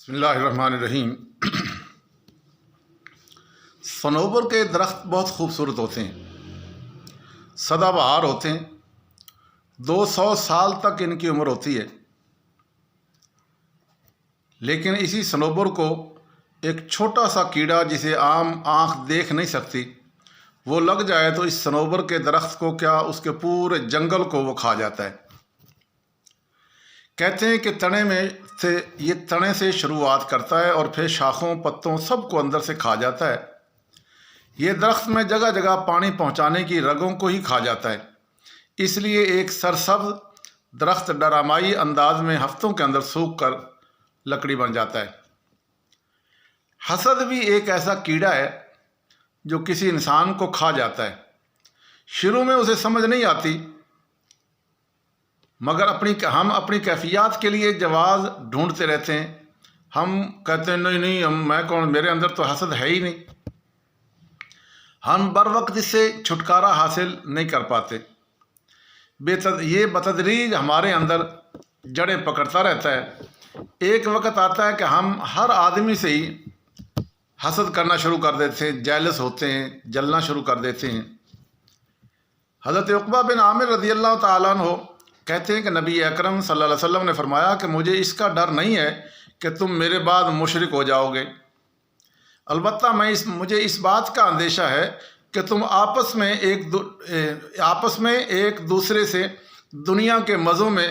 बिस्मिल्लाहिर्रहमानिर्रहीम। सनोबर के दरख्त बहुत खूबसूरत होते हैं, सदाबहार होते हैं, 200 साल तक इनकी उम्र होती है। लेकिन इसी सनोबर को एक छोटा सा कीड़ा जिसे आम आँख देख नहीं सकती, वो लग जाए तो इस सनोबर के दरख्त को क्या, उसके पूरे जंगल को वो खा जाता है। कहते हैं कि तने से शुरुआत करता है और फिर शाखों पत्तों सबको अंदर से खा जाता है। ये दरख्त में जगह जगह पानी पहुंचाने की रगों को ही खा जाता है। इसलिए एक सरसब्ज दरख्त डरामाई अंदाज में हफ्तों के अंदर सूख कर लकड़ी बन जाता है। हसद भी एक ऐसा कीड़ा है जो किसी इंसान को खा जाता है। शुरू में उसे समझ नहीं आती, मगर हम अपनी कैफियत के लिए जवाब ढूंढते रहते हैं। हम कहते हैं नहीं मैं कौन, मेरे अंदर तो हसद है ही नहीं। हम बर वक्त इससे छुटकारा हासिल नहीं कर पाते। ये बतदरीज हमारे अंदर जड़ें पकड़ता रहता है। एक वक्त आता है कि हम हर आदमी से ही हसद करना शुरू कर देते हैं, जेलस होते हैं, जलना शुरू कर देते हैं। हज़रत उक़बा बिन आमिर रज़ियल्लाहु ताला अन्हु कहते हैं कि नबी अकरम सल्लल्लाहु अलैहि वसल्लम ने फरमाया कि मुझे इसका डर नहीं है कि तुम मेरे बाद मुशरिक हो जाओगे, अलबत्ता मुझे इस बात का अंदेशा है कि तुम आपस में एक दूसरे से दुनिया के मज़ों में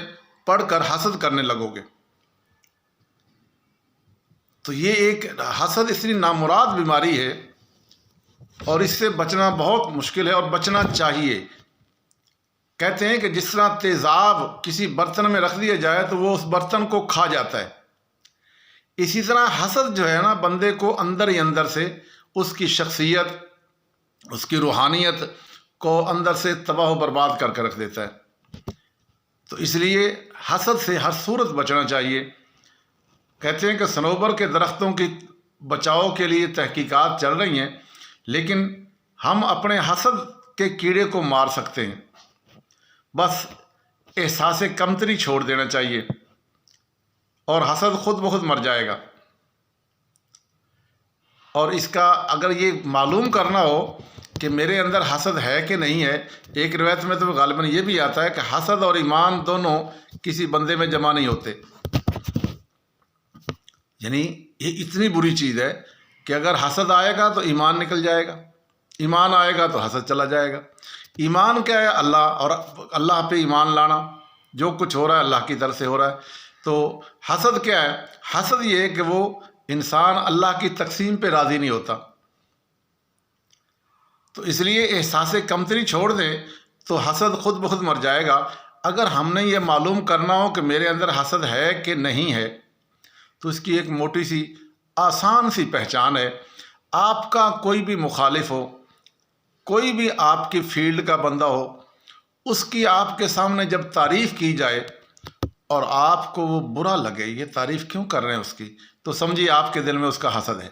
पढ़कर हसद करने लगोगे। तो ये एक हसद इतनी नामुराद बीमारी है और इससे बचना बहुत मुश्किल है और बचना चाहिए। कहते हैं कि जिस तरह तेज़ाब किसी बर्तन में रख दिया जाए तो वो उस बर्तन को खा जाता है, इसी तरह हसद जो है ना, बंदे को अंदर ही अंदर से उसकी शख्सियत, उसकी रूहानियत को अंदर से तबाह व बर्बाद करके रख देता है। तो इसलिए हसद से हर सूरत बचना चाहिए। कहते हैं कि सनोबर के दरख्तों की बचाव के लिए तहकीकात चल रही हैं, लेकिन हम अपने हसद के कीड़े को मार सकते हैं। बस एहसास कमतरी छोड़ देना चाहिए और हसद खुद ब खुद मर जाएगा। और इसका अगर ये मालूम करना हो कि मेरे अंदर हसद है कि नहीं है, एक रिवायत में तो गालिबन ये भी आता है कि हसद और ईमान दोनों किसी बंदे में जमा नहीं होते। यानी ये इतनी बुरी चीज़ है कि अगर हसद आएगा तो ईमान निकल जाएगा, ईमान आएगा तो हसद चला जाएगा। ईमान क्या है? अल्लाह, और अल्लाह पे ईमान लाना, जो कुछ हो रहा है अल्लाह की तरफ से हो रहा है। तो हसद क्या है? हसद ये है कि वो इंसान अल्लाह की तकसीम पे राज़ी नहीं होता। तो इसलिए एहसास कमतरी छोड़ दें तो हसद खुद ब खुद मर जाएगा। अगर हमने ये मालूम करना हो कि मेरे अंदर हसद है कि नहीं है, तो इसकी एक मोटी सी आसान सी पहचान है। आपका कोई भी मुखालिफ हो, कोई भी आपकी फील्ड का बंदा हो, उसकी आपके सामने जब तारीफ़ की जाए और आपको वो बुरा लगे, ये तारीफ़ क्यों कर रहे हैं उसकी, तो समझिए आपके दिल में उसका हसद है।